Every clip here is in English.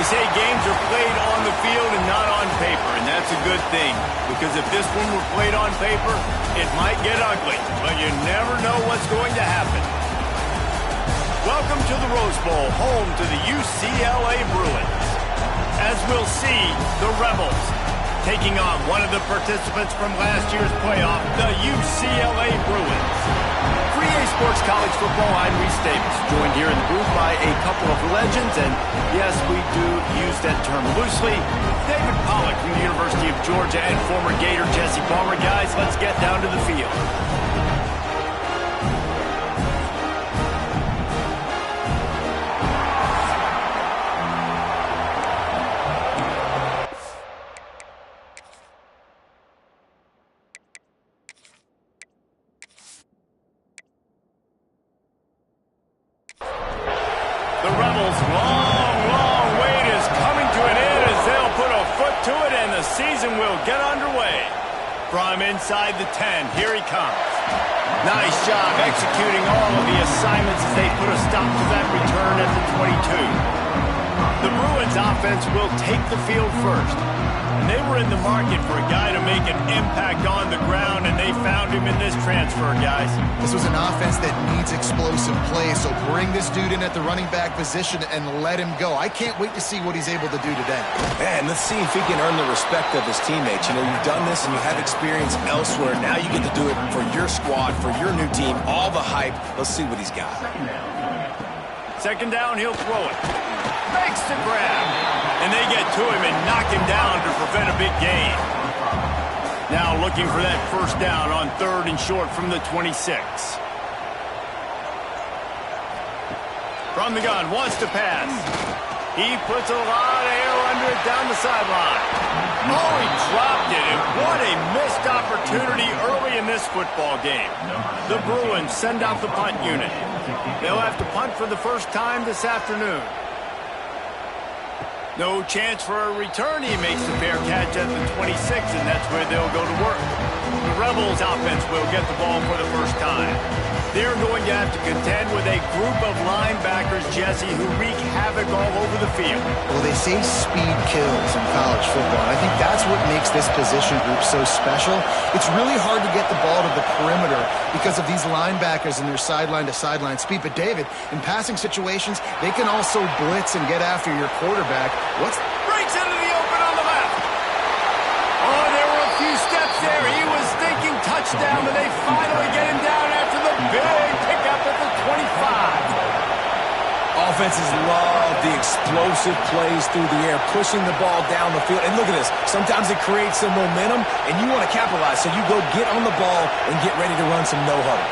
They say games are played on the field and not on paper, and that's a good thing. Because if this one were played on paper, it might get ugly, but you never know what's going to happen. Welcome to the Rose Bowl, home to the UCLA Bruins. As we'll see, the Rebels taking on one of the participants from last year's playoff, the UCLA Bruins. Free A Sports College Football, I'm Reese Davis, joined here in the booth by a couple of legends, and yes, we do use that term loosely. David Pollack from the University of Georgia and former Gator Jesse Palmer. Guys, let's get down to the field. The Rebels' long wait is coming to an end as they'll put a foot to it and the season will get underway. From inside the 10, here he comes. Nice job executing all of the assignments as they put a stop to that return at the 22. The Bruins offense will take the field first. And they were in the market for a guy to make an impact on the ground, and they found him in this transfer, guys. This was an offense that needs explosive play, so bring this dude in at the running back position and let him go. I can't wait to see what he's able to do today. Man, let's see if he can earn the respect of his teammates. You know, you've done this and you have experience elsewhere. Now you get to do it for your squad, for your new team, all the hype. Let's see what he's got. Second down, he'll throw it. Makes the grab. And they get to him and knock him down to prevent a big gain. Now looking for that first down on 3rd and short from the 26. From the gun, wants to pass. He puts a lot of air under it down the sideline. Oh, he dropped it, and what a missed opportunity early in this football game. The Bruins send out the punt unit. They'll have to punt for the first time this afternoon. No chance for a return. He makes the fair catch at the 26, and that's where they'll go to work. The Rebels offense will get the ball for the first time. They're going to have to contend with a group of linebackers, Jesse, who wreak havoc all over the field. Well, they say speed kills in college football, and I think that's what makes this position group so special. It's really hard to get the ball to the perimeter because of these linebackers and their sideline-to-sideline speed. But, David, in passing situations, they can also blitz and get after your quarterback. Breaks into the open on the left. Oh, there were a few steps there. He was thinking touchdown, but they finally get him down after the big pickup at the 25. Offenses love the explosive plays through the air, pushing the ball down the field. And look at this. Sometimes it creates some momentum, and you want to capitalize. So you go get on the ball and get ready to run some no-huddle.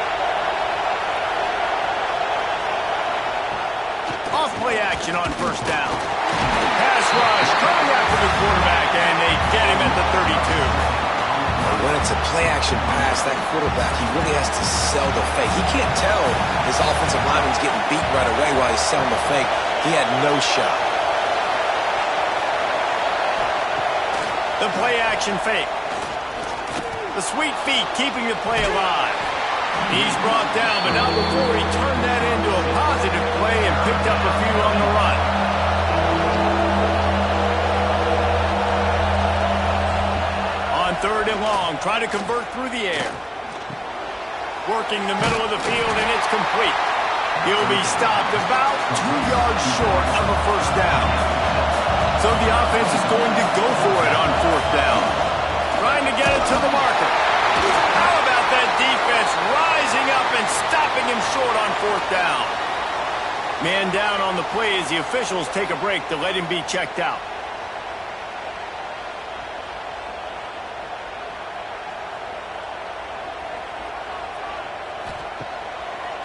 Off-play action on first down. Pass rush coming after the quarterback, and they get him at the 32. When it's a play-action pass, that quarterback, he really has to sell the fake. He can't tell his offensive lineman's getting beat right away while he's selling the fake. He had no shot. The play-action fake. The sweet feet keeping the play alive. He's brought down, but not before he turned that into a positive play and picked up a few on the run. On 3rd and long, trying to convert through the air. Working the middle of the field, and it's complete. He'll be stopped about 2 yards short of a first down. So the offense is going to go for it on 4th down. Trying to get it to the marker. How about that defense rising up and stopping him short on 4th down? Man down on the play as the officials take a break to let him be checked out.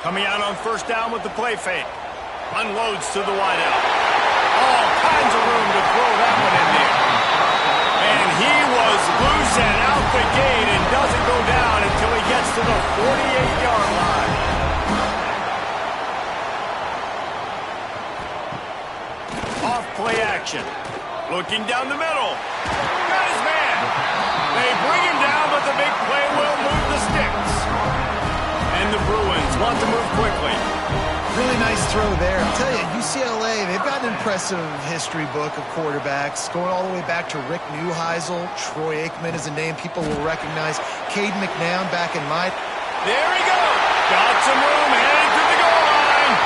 Coming out on first down with the play fake. Unloads to the wideout. All kinds of room to throw that one in there. And he was loose and out the gate and doesn't go down until he gets to the 48-yard line. Off play action. Looking down the middle. Got his man. They bring him down, but the big play will move the sticks. And the Bruins want to move quickly. Really nice throw there. I'll tell you, UCLA, they've got an impressive history book of quarterbacks, going all the way back to Rick Neuheisel. Troy Aikman is a name people will recognize. Cade McNown back in my... There he goes. Got some room, heading to the goal line.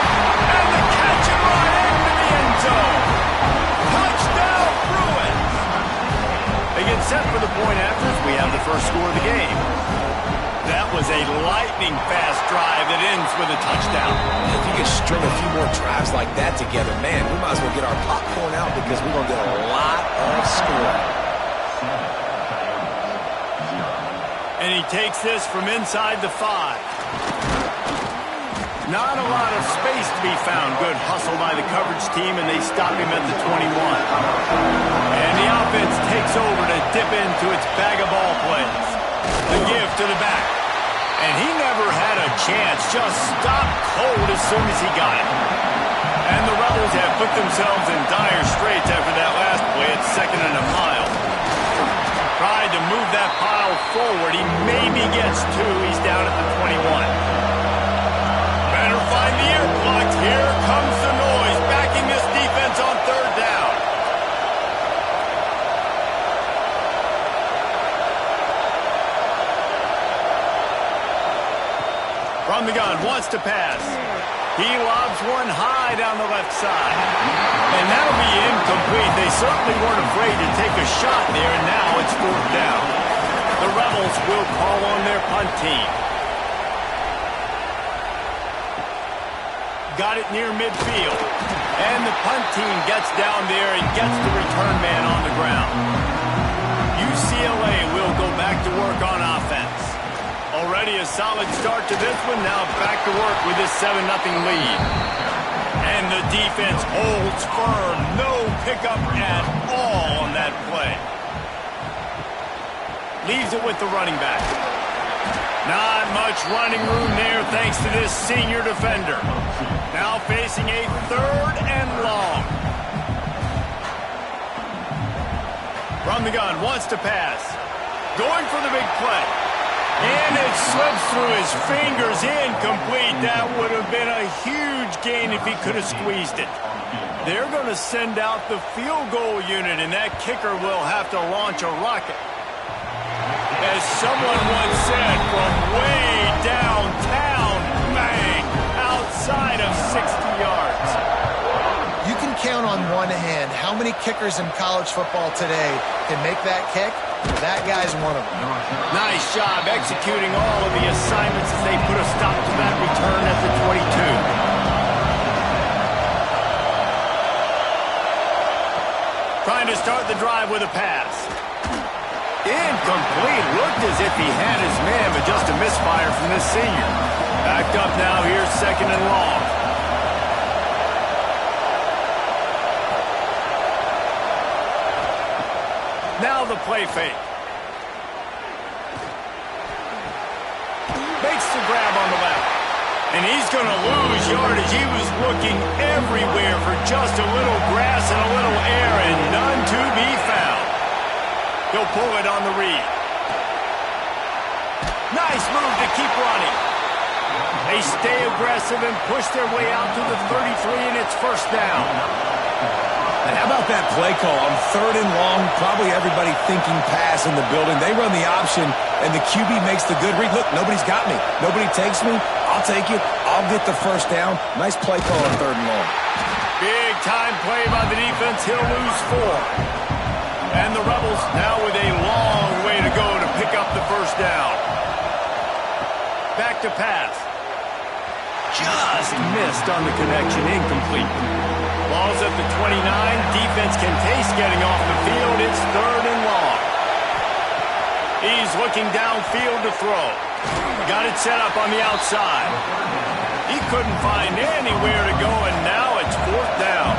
And the catch and run into the end zone. Touchdown, Bruins. They get set for the point after as we have the first score of the game. That was a lightning-fast drive that ends with a touchdown. If you could string a few more drives like that together, man, we might as well get our popcorn out because we're going to get a lot of scoring. And he takes this from inside the 5. Not a lot of space to be found. Good hustle by the coverage team, and they stop him at the 21. And the offense takes over to dip into its bag of ball plays. The give to the back. And he never had a chance. Just stopped cold as soon as he got it. And the Rebels have put themselves in dire straits after that last play at 2nd and a mile. Tried to move that pile forward. He maybe gets 2. He's down at the 21. Better find the earplugs. Here comes the noise. Backing this defense on 3rd down. From the gun, wants to pass. He lobs one high down the left side. And that'll be incomplete. They certainly weren't afraid to take a shot there, and now it's 4th down. The Rebels will call on their punt team. Got it near midfield. And the punt team gets down there and gets the return man on the ground. UCLA will go back to work on offense. Already a solid start to this one. Now back to work with this 7-0 lead. And the defense holds firm. No pickup at all on that play. Leaves it with the running back. Not much running room there thanks to this senior defender. Now facing a 3rd and long. From the gun, wants to pass. Going for the big play. And it slips through his fingers, incomplete. That would have been a huge gain if he could have squeezed it. They're going to send out the field goal unit, and that kicker will have to launch a rocket. As someone once said, from way downtown, bang, outside of 60 yards. You can count on one hand how many kickers in college football today can make that kick. That guy's one of them. Nice job executing all of the assignments as they put a stop to that return at the 22. Trying to start the drive with a pass. Incomplete. Looked as if he had his man, but just a misfire from this senior. Backed up now here, 2nd and long. Now the play fake. Makes the grab on the left. And he's going to lose yardage. He was looking everywhere for just a little grass and a little air, and none to be found. He'll pull it on the read. Nice move to keep running. They stay aggressive and push their way out to the 33, and it's 1st down. And how about that play call on 3rd and long? Probably everybody thinking pass in the building. They run the option, and the QB makes the good read. Look, nobody's got me. Nobody takes me. I'll take it. I'll get the 1st down. Nice play call on 3rd and long. Big time play by the defense. He'll lose 4. And the Rebels now with a long way to go to pick up the 1st down. Back to pass. Just missed on the connection. Incomplete. Ball's at the 29. Defense can taste getting off the field. It's 3rd and long. He's looking downfield to throw. Got it set up on the outside. He couldn't find anywhere to go, and now it's 4th down.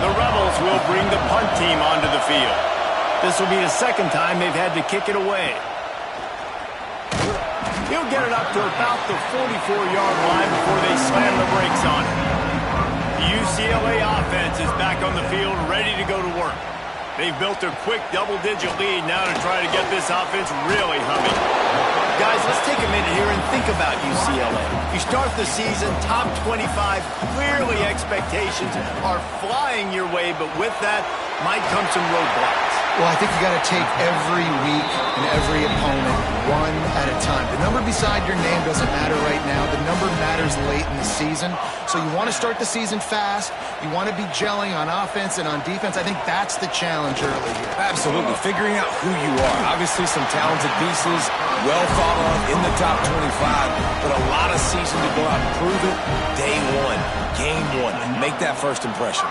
The Rebels will bring the punt team onto the field. This will be the 2nd time they've had to kick it away. He'll get it up to about the 44-yard line before they slam the brakes on it. The UCLA offense is back on the field, ready to go to work. They've built a quick double-digit lead now to try to get this offense really humming. Guys, let's take a minute here and think about UCLA. You start the season top 25. Clearly expectations are flying your way, but with that might come some roadblocks. Well, I think you got to take every week and every opponent one at a time. The number beside your name doesn't matter right now. The number matters late in the season. So you want to start the season fast. You want to be gelling on offense and on defense. I think that's the challenge early here. Absolutely. Figuring out who you are. Obviously some talented pieces, well thought of in the top 25, but a lot of season to go out and prove it. Day one, game one, and make that first impression.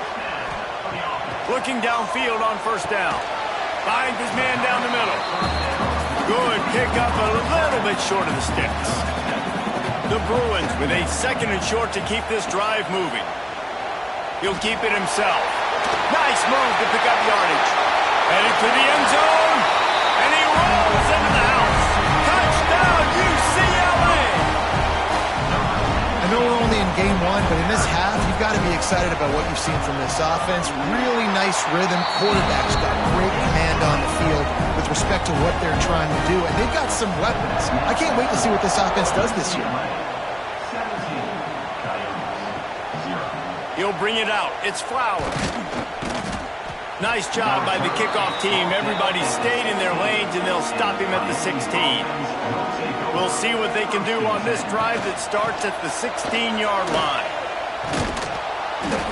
Looking downfield on first down. Finds his man down the middle. Good pick up, a little bit short of the sticks. The Bruins with a 2nd and short to keep this drive moving. He'll keep it himself. Nice move to pick up yardage. Headed to the end zone. And he rolls into the house. Touchdown, UCLA! I know we're only in game one, but in this half, you've got to be excited about what you've seen from this offense. Really nice rhythm. Quarterback's got great command on the field with respect to what they're trying to do, and they've got some weapons. I can't wait to see what this offense does this year. He'll bring it out. It's Flowers. Nice job by the kickoff team. Everybody stayed in their lanes, and they'll stop him at the 16. We'll see what they can do on this drive that starts at the 16-yard line.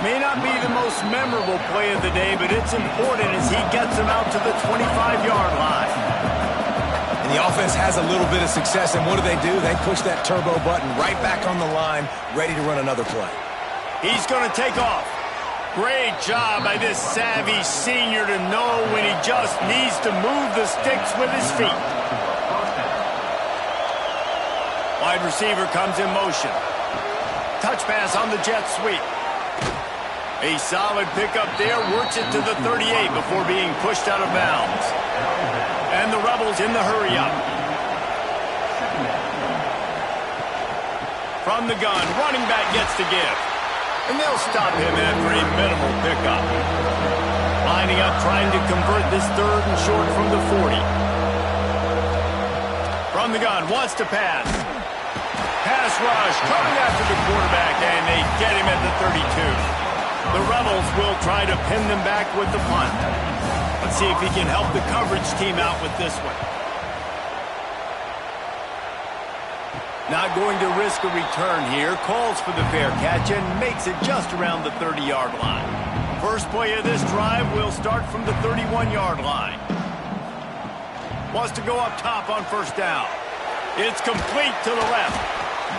May not be the most memorable play of the day, but it's important as he gets them out to the 25-yard line. And the offense has a little bit of success, and what do? They push that turbo button right back on the line, ready to run another play. He's going to take off. Great job by this savvy senior to know when he just needs to move the sticks with his feet. Wide receiver comes in motion. Touch pass on the jet sweep. A solid pickup there, works it to the 38 before being pushed out of bounds. And the Rebels in the hurry-up. From the gun, running back gets to give. And they'll stop him after a minimal pickup. Lining up, trying to convert this 3rd and short from the 40. From the gun, wants to pass. Pass rush, coming after the quarterback, and they get him at the 32. The Rebels will try to pin them back with the punt. Let's see if he can help the coverage team out with this one. Not going to risk a return here. Calls for the fair catch and makes it just around the 30-yard line. First play of this drive will start from the 31-yard line. Wants to go up top on first down. It's complete to the left.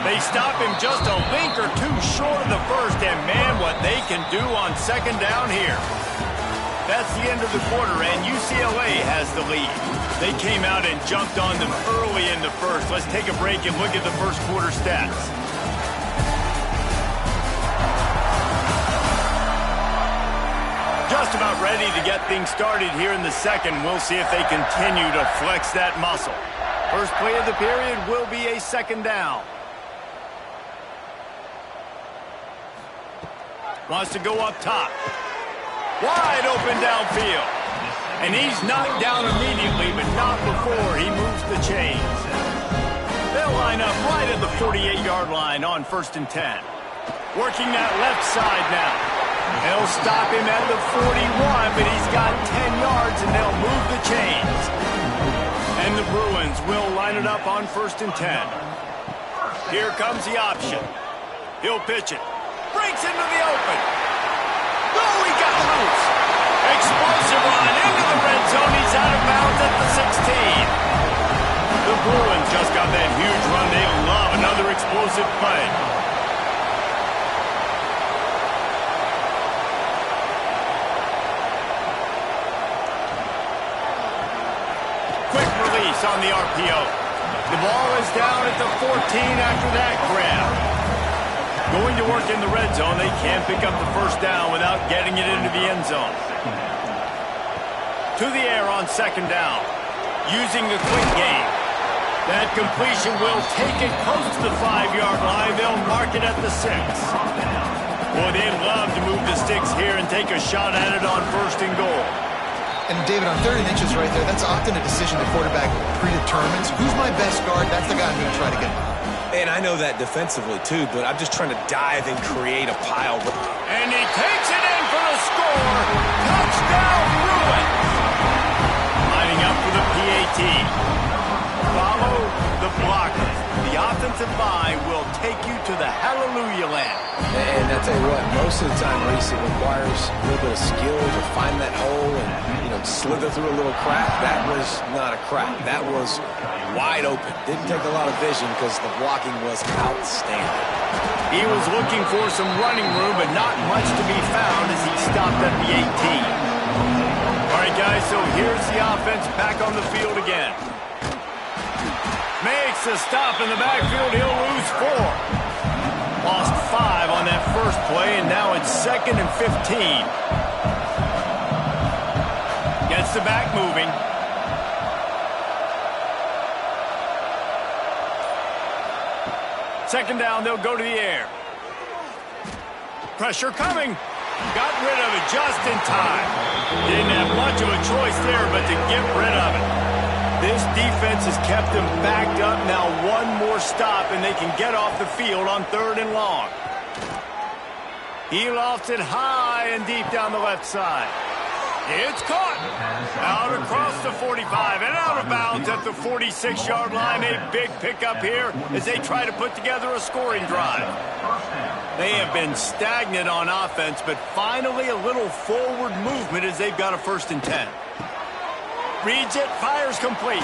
They stop him just a link or two short of the first, and man, what they can do on 2nd down here. That's the end of the quarter, and UCLA has the lead. They came out and jumped on them early in the first. Let's take a break and look at the first quarter stats. Just about ready to get things started here in the second. We'll see if they continue to flex that muscle. First play of the period will be a 2nd down. Wants to go up top. Wide open downfield. And he's knocked down immediately, but not before he moves the chains. They'll line up right at the 48-yard line on 1st and 10. Working that left side now. They'll stop him at the 41, but he's got 10 yards, and they'll move the chains. And the Bruins will line it up on 1st and 10. Here comes the option. He'll pitch it. Breaks into the open. Oh, he got loose. Explosive run into the red zone. He's out of bounds at the 16. The Bruins just got that huge run. They love another explosive play. Quick release on the RPO. The ball is down at the 14 after that grab. Going to work in the red zone. They can't pick up the first down without getting it into the end zone. To the air on 2nd down. Using the quick game. That completion will take it close to the 5-yard line. They'll mark it at the 6. Boy, they'd love to move the sticks here and take a shot at it on 1st and goal. And David, on 3rd and inches right there, that's often a decision the quarterback predetermines. Who's my best guard? That's the guy I'm going to try to get behind. And I know that defensively, too, but I'm just trying to dive and create a pile. And he takes it in for the score. Touchdown, Bruins. Lining up for the PAT. Follow the blocker. The offensive line will take you to the hallelujah land. And I tell you what, most of the time, Reese, it requires a little bit of skill to find that hole and, slither through a little crack. That was not a crack. That was wide open. Didn't take a lot of vision because the blocking was outstanding. He was looking for some running room, but not much to be found as he stopped at the 18. All right, guys, so here's the offense back on the field again. Makes a stop in the backfield. He'll lose 4. Lost 5 on that first play, and now it's 2nd and 15. Gets the back moving. Second down, they'll go to the air. Pressure coming. Got rid of it just in time. Didn't have much of a choice there, but to get rid of it. This defense has kept them backed up. Now one more stop, and they can get off the field on 3rd and long. He lofts it high and deep down the left side. It's caught. Out across the 45 and out of bounds at the 46-yard line. A big pickup here as they try to put together a scoring drive. They have been stagnant on offense, but finally a little forward movement as they've got a 1st and 10. Reads it, fires complete.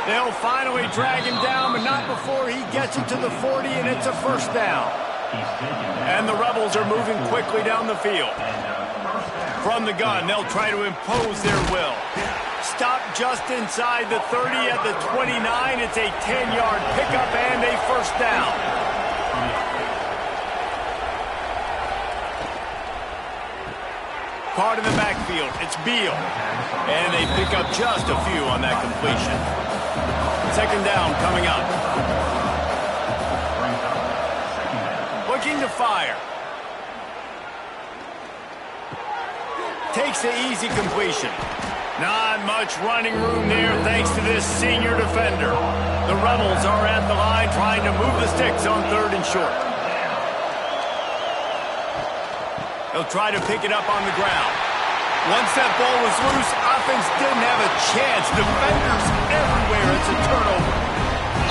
They'll finally drag him down, but not before he gets it to the 40, and it's a 1st down. And the Rebels are moving quickly down the field. From the gun, they'll try to impose their will. Stop just inside the 30 at the 29. It's a 10-yard pickup and a 1st down. Caught in the backfield. It's Beal. And they pick up just a few on that completion. 2nd down coming up. Looking to fire. Takes the easy completion. Not much running room there thanks to this senior defender. The Rebels are at the line trying to move the sticks on 3rd and short. They'll try to pick it up on the ground. Once that ball was loose, offense didn't have a chance. Defenders everywhere. It's a turnover.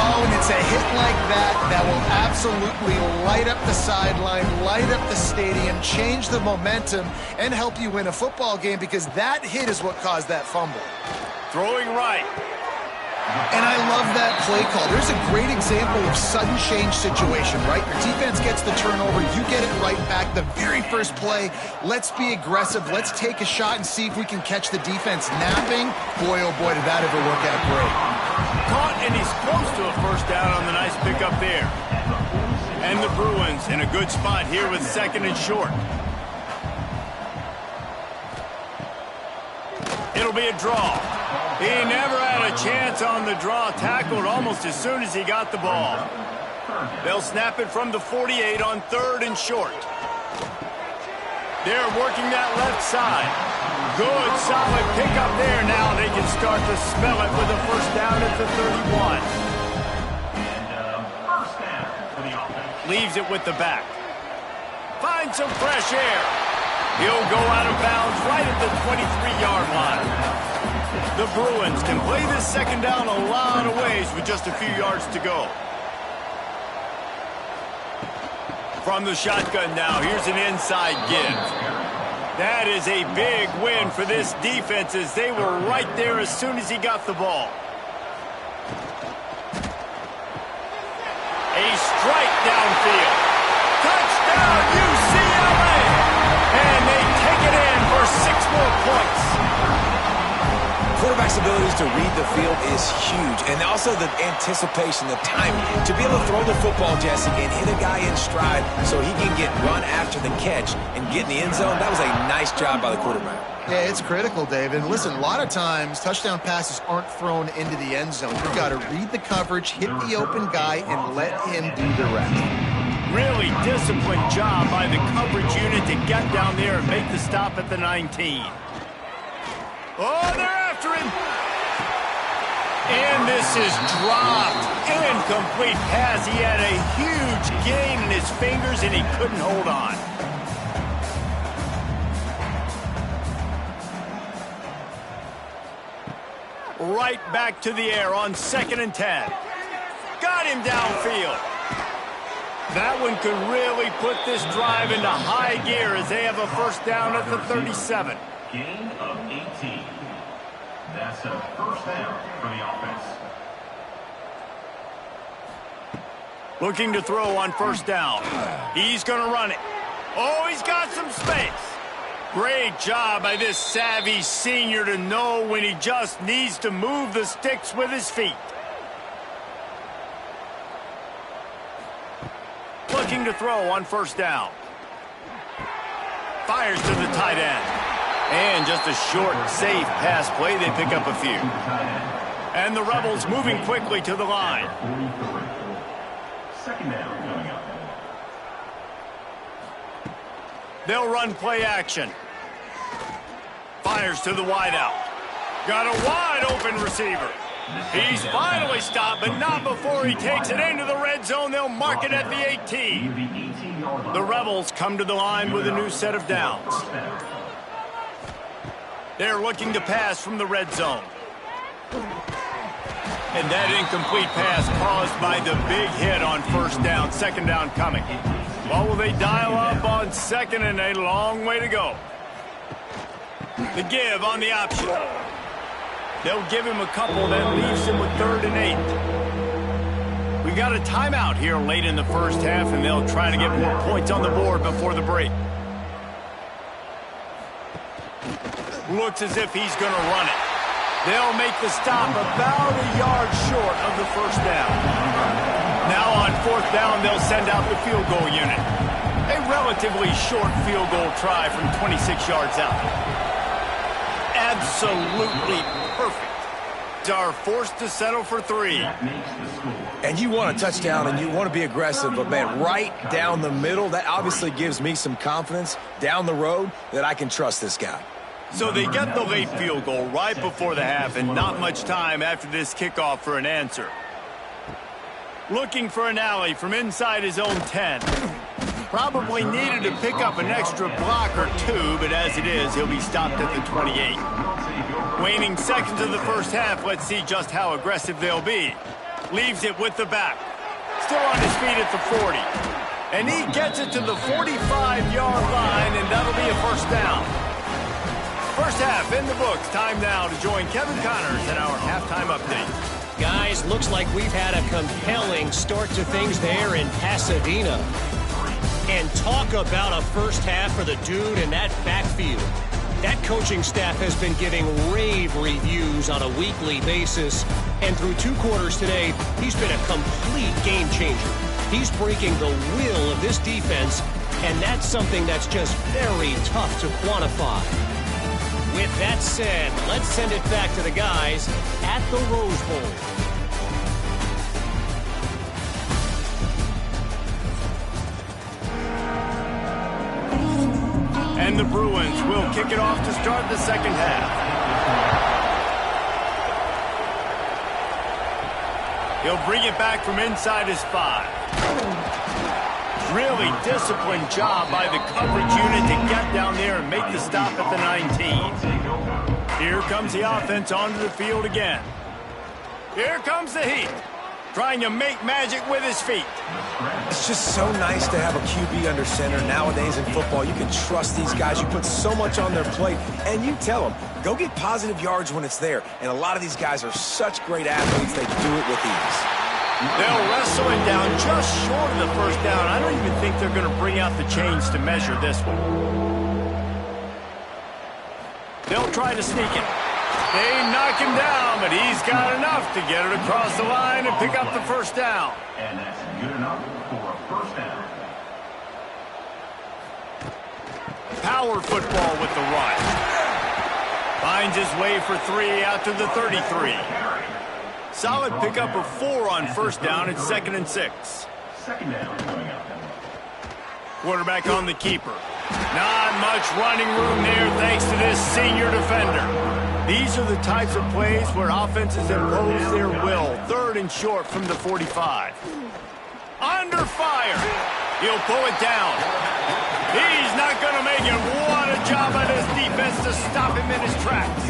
Oh, and it's a hit like that that will absolutely light up the sideline, light up the stadium, change the momentum, and help you win a football game because that hit is what caused that fumble. Throwing right. And I love that play call. There's a great example of sudden change situation, right? Your defense gets the turnover, you get it right back. The very first play, let's be aggressive. Let's take a shot and see if we can catch the defense napping. Boy, oh boy, did that ever work out great. Caught, and he's close to a 1st down on the nice pickup there. And the Bruins in a good spot here with 2nd and short. It'll be a draw. He never had a chance on the draw. Tackled almost as soon as he got the ball. They'll snap it from the 48 on 3rd and short. They're working that left side. Good, solid pickup there. Now they can start to spell it with a 1st down at the 31. Leaves it with the back. Finds some fresh air. He'll go out of bounds right at the 23-yard line. The Bruins can play this 2nd down a lot of ways with just a few yards to go. From the shotgun now, here's an inside give. That is a big win for this defense as they were right there as soon as he got the ball. A strike downfield. Touchdown, UCLA! And they take it in for 6 more points. Quarterback's abilities to read the field is huge, and also the anticipation, the timing. To be able to throw the football, Jesse, and hit a guy in stride so he can get run after the catch and get in the end zone, that was a nice job by the quarterback. Yeah, it's critical, David. Listen, a lot of times touchdown passes aren't thrown into the end zone. You've got to read the coverage, hit the open guy, and let him do the rest. Really disciplined job by the coverage unit to get down there and make the stop at the 19. Oh, they're after him. And this is dropped. Incomplete pass. He had a huge gain in his fingers, and he couldn't hold on. Right back to the air on 2nd and 10. Got him downfield. That one could really put this drive into high gear as they have a first down at the 37. Gain of 18. That's a first down for the offense. Looking to throw on first down. He's going to run it. Oh, he's got some space. Great job by this savvy senior to know when he just needs to move the sticks with his feet. Looking to throw on first down. Fires to the tight end. And just a short, safe pass play. They pick up a few. And the Rebels moving quickly to the line. Second down coming up. They'll run play action. Fires to the wideout. Got a wide open receiver. He's finally stopped, but not before he takes it into the red zone. They'll mark it at the 18. The Rebels come to the line with a new set of downs. They're looking to pass from the red zone. And that incomplete pass caused by the big hit on first down. Second down coming. Well, will they dial up on second, and a long way to go. The give on the option. They'll give him a couple, that leaves him with 3rd and 8. We got a timeout here late in the first half, and they'll try to get more points on the board before the break. Looks as if he's going to run it. They'll make the stop about a yard short of the first down. Now on 4th down, they'll send out the field goal unit. A relatively short field goal try from 26 yards out. Absolutely perfect. They are forced to settle for 3. And you want a touchdown and you want to be aggressive, but man, right down the middle, that obviously gives me some confidence down the road that I can trust this guy. So they get the late field goal right before the half, and not much time after this kickoff for an answer. Looking for an alley from inside his own 10. Probably needed to pick up an extra block or 2, but as it is, he'll be stopped at the 28. Waning seconds of the first half, let's see just how aggressive they'll be. Leaves it with the back. Still on his feet at the 40. And he gets it to the 45-yard line, and that'll be a first down. First half in the books. Time now to join Kevin Connors in our halftime update. Guys, looks like we've had a compelling start to things there in Pasadena. And talk about a first half for the dude in that backfield. That coaching staff has been giving rave reviews on a weekly basis. And through 2 quarters today, he's been a complete game changer. He's breaking the will of this defense, and that's something that's just very tough to quantify. With that said, let's send it back to the guys at the Rose Bowl. And the Bruins will kick it off to start the second half. He'll bring it back from inside his 5. Really disciplined job by the coverage unit to get down there and make the stop at the 19. Here comes the offense onto the field again. Here comes the Heat, trying to make magic with his feet. It's just so nice to have a QB under center nowadays in football. You can trust these guys. You put so much on their plate, and you tell them, go get positive yards when it's there. And a lot of these guys are such great athletes, they do it with ease. They'll wrestle him down just short of the first down. I don't even think they're going to bring out the chains to measure this one. They'll try to sneak it. They knock him down, but he's got enough to get it across the line and pick up the first down. And that's good enough for a first down. Power football with the run. Finds his way for 3 out to the 33. Solid pickup of 4 on first down at 2nd and 6. Second down coming up. Quarterback on the keeper. Not much running room there thanks to this senior defender. These are the types of plays where offenses impose their will. 3rd and short from the 45. Under fire. He'll pull it down. He's not going to make it. What a job by this defense to stop him in his tracks.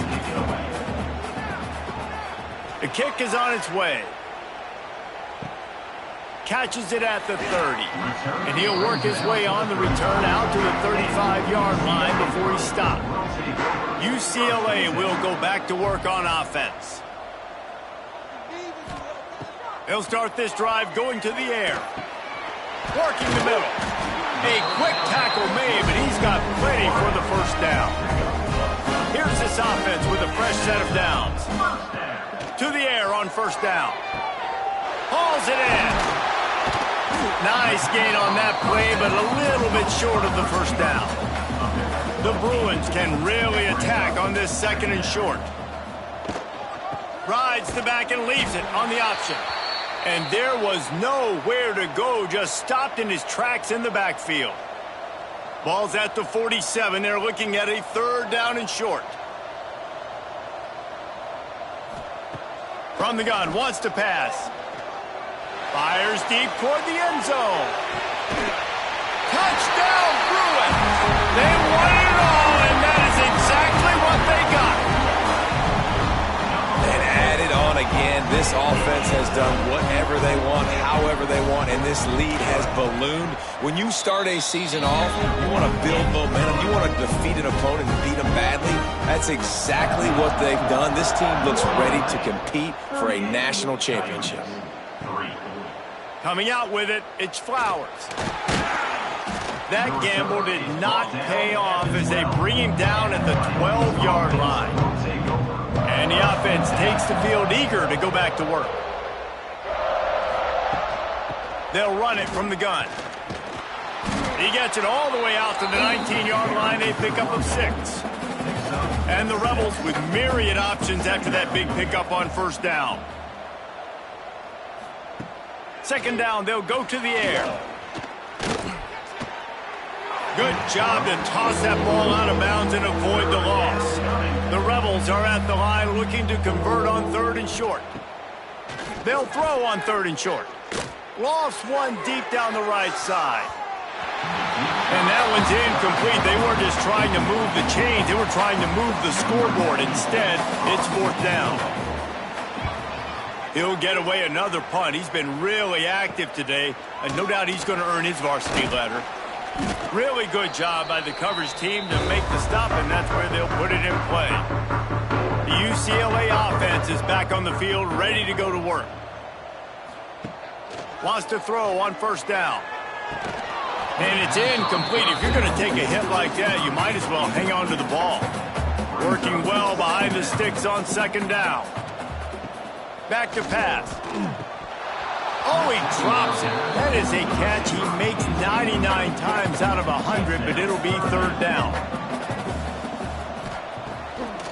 The kick is on its way. Catches it at the 30. And he'll work his way on the return out to the 35-yard line before he's stopped. UCLA will go back to work on offense. They'll start this drive going to the air. Working the middle. A quick tackle made, but he's got plenty for the first down. Here's this offense with a fresh set of downs. To the air on first down. Hauls it in. Nice gain on that play, but a little bit short of the first down. The Bruins can really attack on this 2nd and short. Rides the back and leaves it on the option. And there was nowhere to go, just stopped in his tracks in the backfield. Ball's at the 47. They're looking at a 3rd down and short. From the gun, wants to pass. Fires deep toward the end zone. Touchdown, Bruins! They won it all, and that is exactly what they got. And add it on again. This offense has done whatever they want, however they want, and this lead has ballooned. When you start a season off, you want to build momentum. You want to defeat an opponent and beat them badly. That's exactly what they've done. This team looks ready to compete for a national championship. Coming out with it, it's Flowers. That gamble did not pay off as they bring him down at the 12-yard line. And the offense takes the field eager to go back to work. They'll run it from the gun. He gets it all the way out to the 19-yard line, a pickup of 6. And the Rebels with myriad options after that big pickup on first down. 2nd down, they'll go to the air. Good job to toss that ball out of bounds and avoid the loss. The Rebels are at the line looking to convert on 3rd and short. They'll throw on 3rd and short. Lofts one deep down the right side. And that one's incomplete. They weren't just trying to move the chains. They were trying to move the scoreboard. Instead, it's 4th down. He'll get away another punt. He's been really active today, and no doubt he's going to earn his varsity letter. Really good job by the coverage team to make the stop, and that's where they'll put it in play. The UCLA offense is back on the field, ready to go to work. Wants to throw on first down. And it's incomplete. If you're going to take a hit like that, you might as well hang on to the ball. Working well behind the sticks on 2nd down. Back to pass. Oh, he drops it. That is a catch he makes 99 times out of 100, but it'll be 3rd down.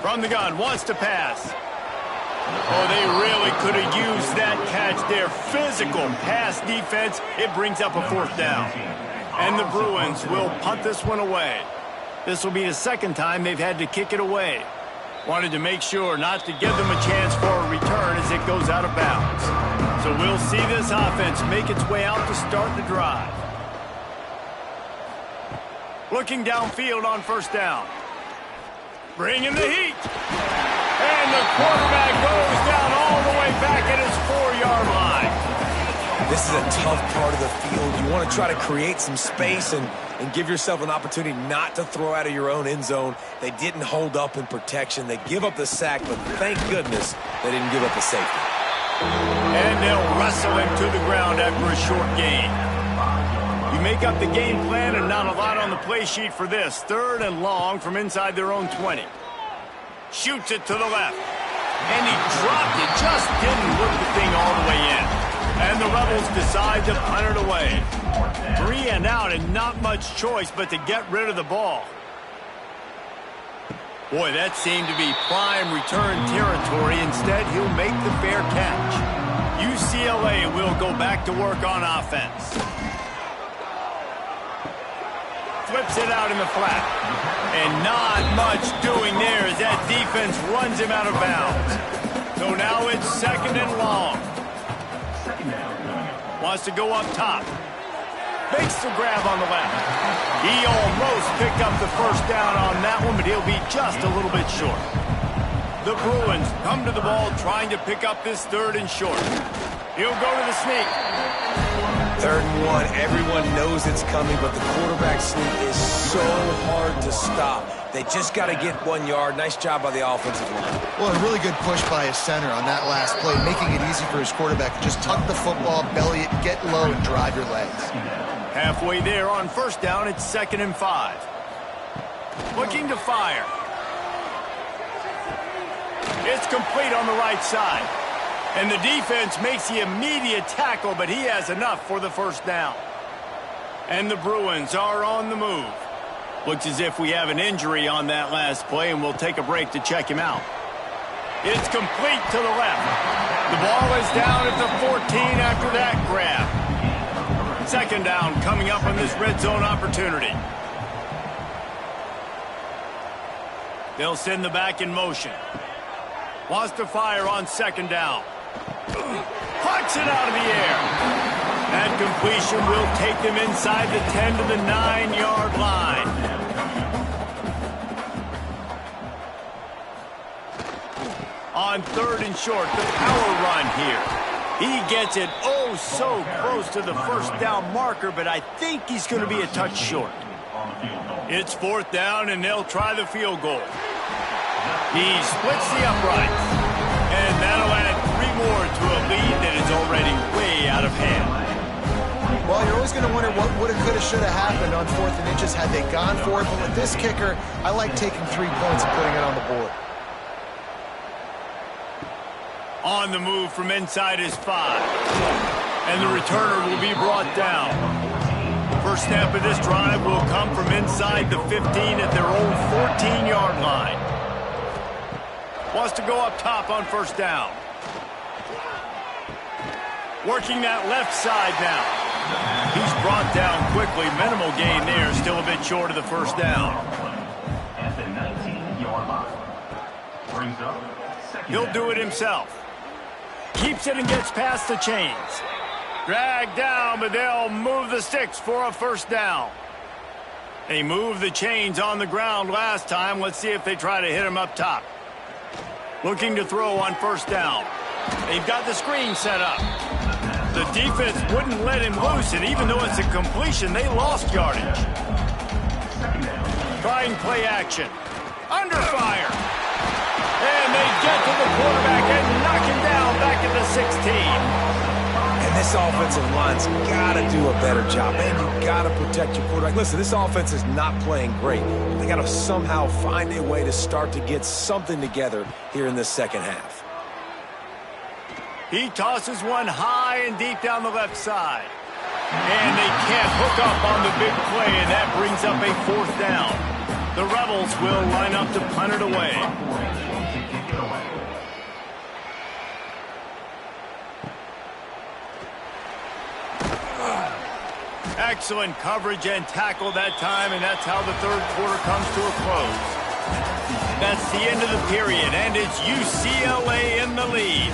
From the gun, wants to pass. Oh, they really could have used that catch there. Physical pass defense. It brings up a 4th down. And the Bruins will punt this one away. This will be the 2nd time they've had to kick it away. Wanted to make sure not to give them a chance for a return as it goes out of bounds. So we'll see this offense make its way out to start the drive. Looking downfield on first down. Bringing the heat. And the quarterback goes down all the way back at his 4-yard line. This is a tough part of the field. You want to try to create some space and give yourself an opportunity not to throw out of your own end zone. They didn't hold up in protection. They give up the sack, but thank goodness they didn't give up the safety. And they'll wrestle him to the ground after a short gain. You make up the game plan and not a lot on the play sheet for this. 3rd and long from inside their own 20. Shoots it to the left. And he dropped it. Just didn't whip the thing all the way in. And the Rebels decide to punt it away. 3 and out and not much choice but to get rid of the ball. Boy, that seemed to be prime return territory. Instead, he'll make the fair catch. UCLA will go back to work on offense. Flips it out in the flat. And not much doing there as that defense runs him out of bounds. So now it's 2nd and long. Wants to go up top. Makes the grab on the left. He almost picked up the first down on that one, but he'll be just a little bit short. The Bruins come to the ball trying to pick up this 3rd and short. He'll go to the sneak. 3rd and 1. Everyone knows it's coming, but the quarterback sneak is so hard to stop. They just got to get 1 yard. Nice job by the offensive line. Well, a really good push by his center on that last play, making it easy for his quarterback to just tuck the football, belly it, get low, and drive your legs. Halfway there on 1st down, it's 2nd and 5. Looking to fire. It's complete on the right side. And the defense makes the immediate tackle, but he has enough for the 1st down. And the Bruins are on the move. Looks as if we have an injury on that last play, and we'll take a break to check him out. It's complete to the left. The ball is down at the 14 after that grab. 2nd down coming up on this red zone opportunity. They'll send the back in motion. Wants to fire on 2nd down. Pucks it out of the air. That completion will take them inside the 10 to the 9-yard line. On 3rd and short, the power run here. He gets it oh so close to the 1st down marker, but I think he's going to be a touch short. It's 4th down, and they'll try the field goal. He splits the uprights, and that'll add 3 more to a lead that is already way out of hand. Well, you're always going to wonder what woulda, coulda, shoulda happened on 4th and inches had they gone for it, but with this kicker, I like taking 3 points and putting it on the board. On the move from inside is 5, and the returner will be brought down. First snap of this drive will come from inside the 15 at their own 14-yard line. Wants to go up top on 1st down. Working that left side now. He's brought down quickly. Minimal gain there. Still a bit short of the 1st down. At the 19-yard line. Brings up 2nd He'll down. do it himself. Keeps it and gets past the chains. Dragged down, but they'll move the sticks for a 1st down. They moved the chains on the ground last time. Let's see if they try to hit him up top. Looking to throw on 1st down. They've got the screen set up. The defense wouldn't let him loose, and even though it's a completion, they lost yardage. Trying play action. Under fire. And they get to the quarterback and knock him down back at the 16. And this offensive line's got to do a better job. Man, you got to protect your quarterback. Listen, this offense is not playing great. They got to somehow find a way to start to get something together here in this 2nd half. He tosses one high and deep down the left side. And they can't hook up on the big play, and that brings up a 4th down. The Rebels will line up to punt it away. Excellent coverage and tackle that time, and that's how the 3rd quarter comes to a close. That's the end of the period, and it's UCLA in the lead.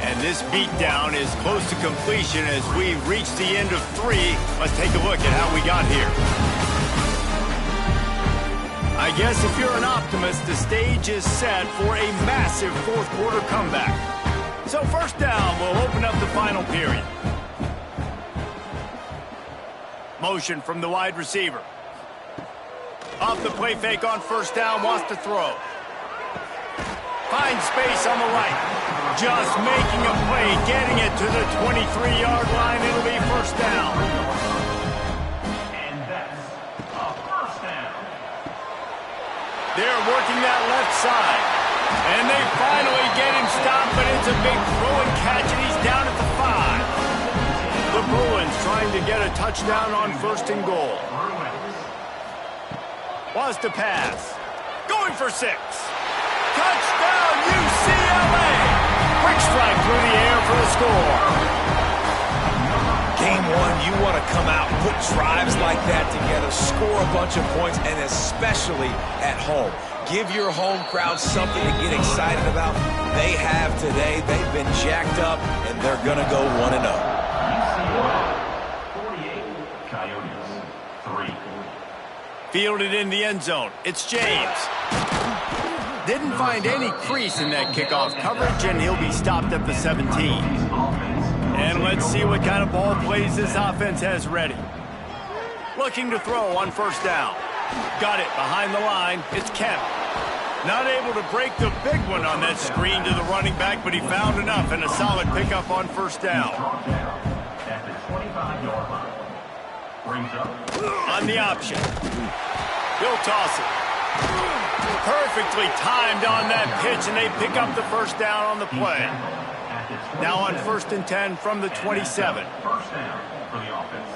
And this beatdown is close to completion as we reach the end of 3. Let's take a look at how we got here. I guess if you're an optimist, the stage is set for a massive 4th quarter comeback. So 1st down will open up the final period. Motion from the wide receiver. Off the play fake on 1st down, wants to throw. Finds space on the right. Just making a play, getting it to the 23-yard line. It'll be 1st down. And that's a 1st down. They're working that left side. And they finally get him stopped, but it's a big throw and catch, and he's down at the 5. The Bruins trying to get a touchdown on 1st and goal. Wants to pass. Going for 6. Touchdown, UCLA! Quick strike through the air for the score. Game one, you want to come out, put drives like that together, score a bunch of points, and especially at home. Give your home crowd something to get excited about. They have today. They've been jacked up, and they're going to go 1-0. UCLA 48, Coyotes 3. Fielded in the end zone. It's James. Didn't find any crease in that kickoff coverage, and he'll be stopped at the 17. And let's see what kind of ball plays this offense has ready. Looking to throw on first down. Got it behind the line. It's Kemp. Not able to break the big one on that screen to the running back, but he found enough and a solid pickup on first down. At the 25-yard line. Brings up On the option. He'll toss it. Perfectly timed on that pitch, and they pick up the first down on the play. Now on 1st and 10 from the 27. First down for the offense.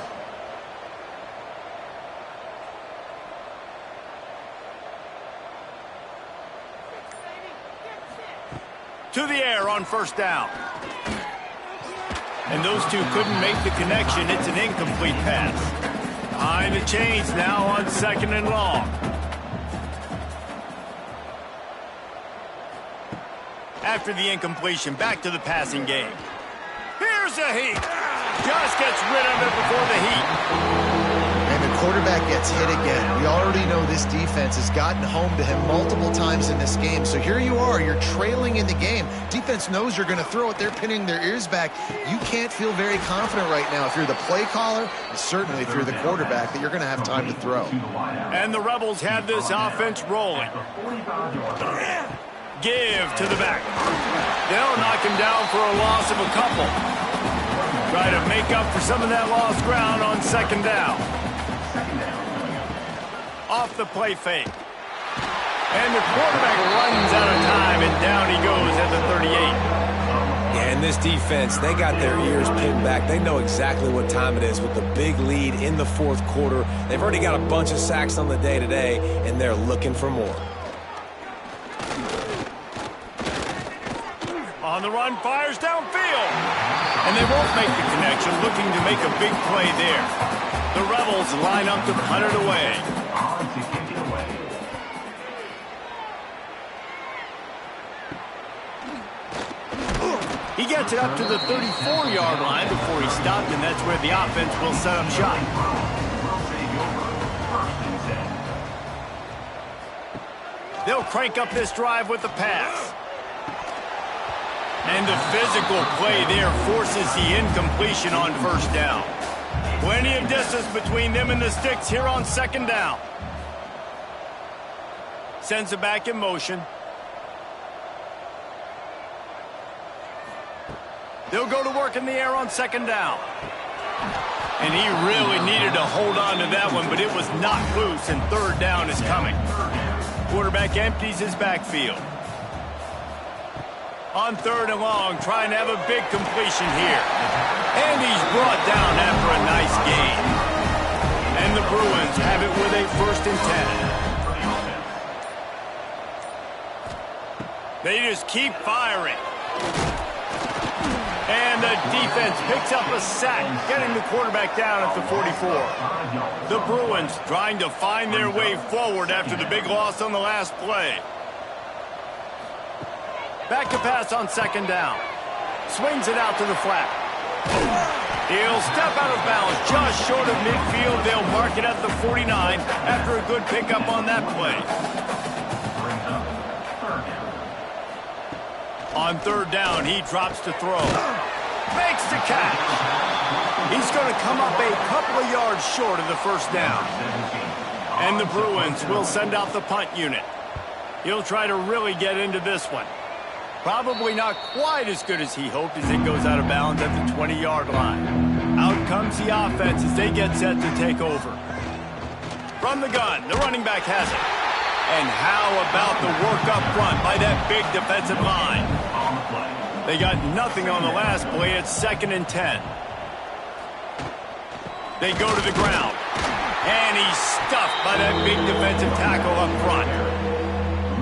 To the air on first down. And those two couldn't make the connection. It's an incomplete pass. Behind the chains now on 2nd and long. After the incompletion, back to the passing game. Here's a heat. Just gets rid of it before the heat. And the quarterback gets hit again. We already know this defense has gotten home to him multiple times in this game. So here you are, you're trailing in the game. Defense knows you're going to throw it. They're pinning their ears back. You can't feel very confident right now if you're the play caller, and certainly if you're the quarterback, that you're going to have time to throw. And the Rebels have this offense rolling. Give to the back. They'll knock him down for a loss of a couple. Try to make up for some of that lost ground on 2nd down. Off the play fake. And the quarterback runs out of time, and down he goes at the 38. Yeah, and this defense, they got their ears pinned back. They know exactly what time it is with the big lead in the 4th quarter. They've already got a bunch of sacks on the day today, and they're looking for more. On the run, fires downfield. And they won't make the connection, looking to make a big play there. The Rebels line up to punt it away. On to kick it away. He gets it up to the 34-yard line before he stopped, and that's where the offense will set up shop. They'll crank up this drive with the pass. And the physical play there forces the incompletion on first down. Plenty of distance between them and the sticks here on 2nd down. Sends it back in motion. They'll go to work in the air on 2nd down. And he really needed to hold on to that one, but it was knocked loose, and 3rd down is coming. Quarterback empties his backfield. On 3rd and long, trying to have a big completion here. And he's brought down after a nice gain. And the Bruins have it with a 1st and 10. They just keep firing. And the defense picks up a sack, getting the quarterback down at the 44. The Bruins trying to find their way forward after the big loss on the last play. Back to pass on 2nd down. Swings it out to the flat. He'll step out of bounds just short of midfield. They'll mark it at the 49 after a good pickup on that play. On 3rd down, he drops to throw. Makes the catch. He's going to come up a couple of yards short of the 1st down. And the Bruins will send out the punt unit. He'll try to really get into this one. Probably not quite as good as he hoped as it goes out of bounds at the 20-yard line. Out comes the offense as they get set to take over. From the gun, the running back has it. And how about the work up front by that big defensive line? They got nothing on the last play. It's 2nd and 10. They go to the ground. And he's stuffed by that big defensive tackle up front.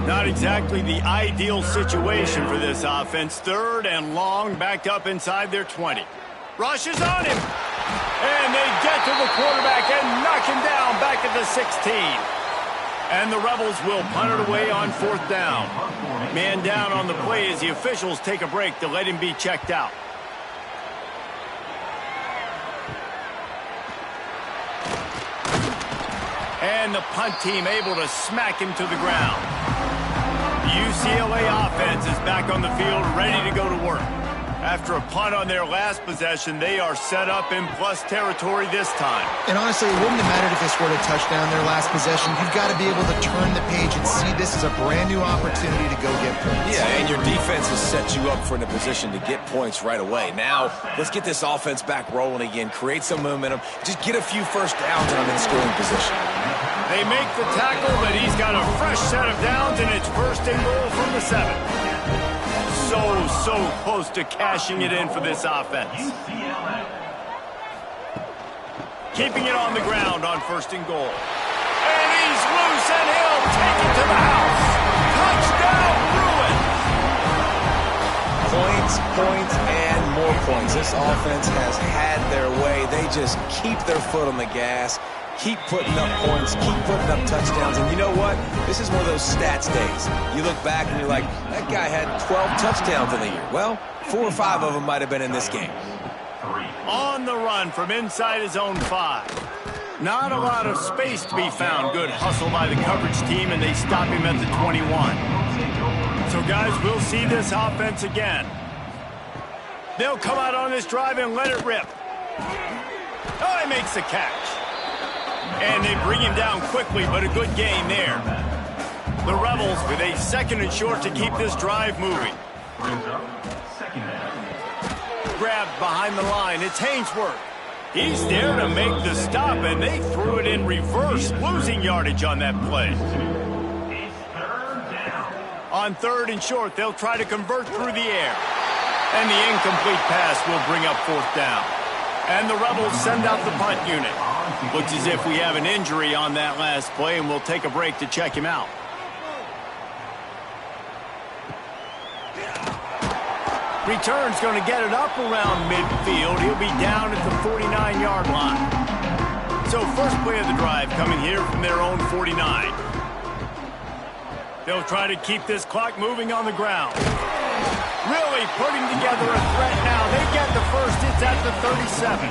Not exactly the ideal situation for this offense. 3rd and long, backed up inside their 20. Rushes on him. And they get to the quarterback and knock him down back at the 16. And the Rebels will punt it away on 4th down. Man down on the play as the officials take a break to let him be checked out. And the punt team able to smack him to the ground. The UCLA offense is back on the field, ready to go to work. After a punt on their last possession, they are set up in plus territory this time. And honestly, it wouldn't have mattered if they scored a touchdown their last possession. You've got to be able to turn the page and see this as a brand new opportunity to go get points. Yeah, and your defense has set you up for in a position to get points right away. Now, let's get this offense back rolling again, create some momentum, just get a few first downs and I'm in scoring position. They make the tackle, but he's got a fresh set of downs, and it's 1st and goal from the 7. So close to cashing it in for this offense. Keeping it on the ground on 1st and goal. And he's loose, and he'll take it to the house. Touchdown, Bruins! Points, and more points. This offense has had their way. They just keep their foot on the gas, keep putting up points, keep putting up touchdowns. And you know what? This is one of those stats days. You look back and you're like, that guy had 12 touchdowns in the year. Well, 4 or 5 of them might have been in this game. On the run from inside his own 5. Not a lot of space to be found. Good hustle by the coverage team, and they stop him at the 21. So, guys, we'll see this offense again. They'll come out on this drive and let it rip. Oh, he makes the catch. And they bring him down quickly, but a good gain there. The Rebels with a 2nd and short to keep this drive moving. Grabbed behind the line. It's Hainsworth. He's there to make the stop, and they threw it in reverse, losing yardage on that play. On 3rd and short, they'll try to convert through the air. And the incomplete pass will bring up 4th down. And the Rebels send out the punt unit. Looks as if we have an injury on that last play, and we'll take a break to check him out. Return's going to get it up around midfield. He'll be down at the 49-yard line. So first play of the drive coming here from their own 49. They'll try to keep this clock moving on the ground. Really putting together a threat now. They get the first. It's at the 37.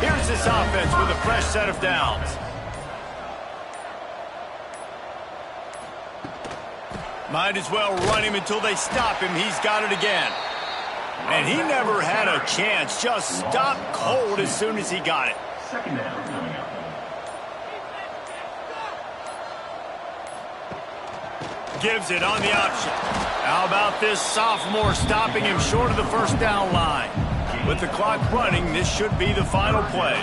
Here's this offense with a fresh set of downs. Might as well run him until they stop him. He's got it again. And he never had a chance. Just stopped cold as soon as he got it. 2nd down coming up. Gives it on the option. How about this sophomore stopping him short of the 1st down line? With the clock running, this should be the final play.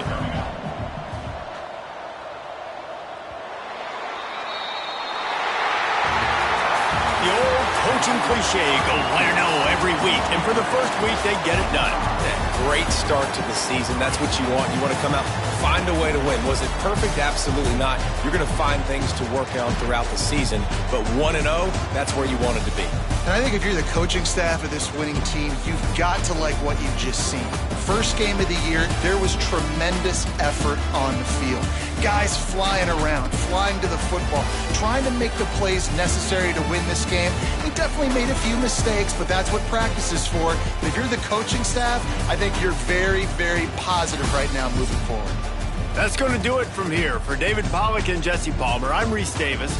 The old coaching cliche, go win or no every week. And for the first week, they get it done. Great start to the season. That's what you want. You want to come out, find a way to win. Was it perfect? Absolutely not. You're going to find things to work on throughout the season. But 1-0, that's where you wanted to be. And I think if you're the coaching staff of this winning team, you've got to like what you've just seen. First game of the year, there was tremendous effort on the field. Guys flying around, flying to the football, trying to make the plays necessary to win this game. They definitely made a few mistakes, but that's what practice is for. But if you're the coaching staff, I think you're very, very positive right now moving forward. That's going to do it from here. For David Pollack and Jesse Palmer, I'm Reese Davis.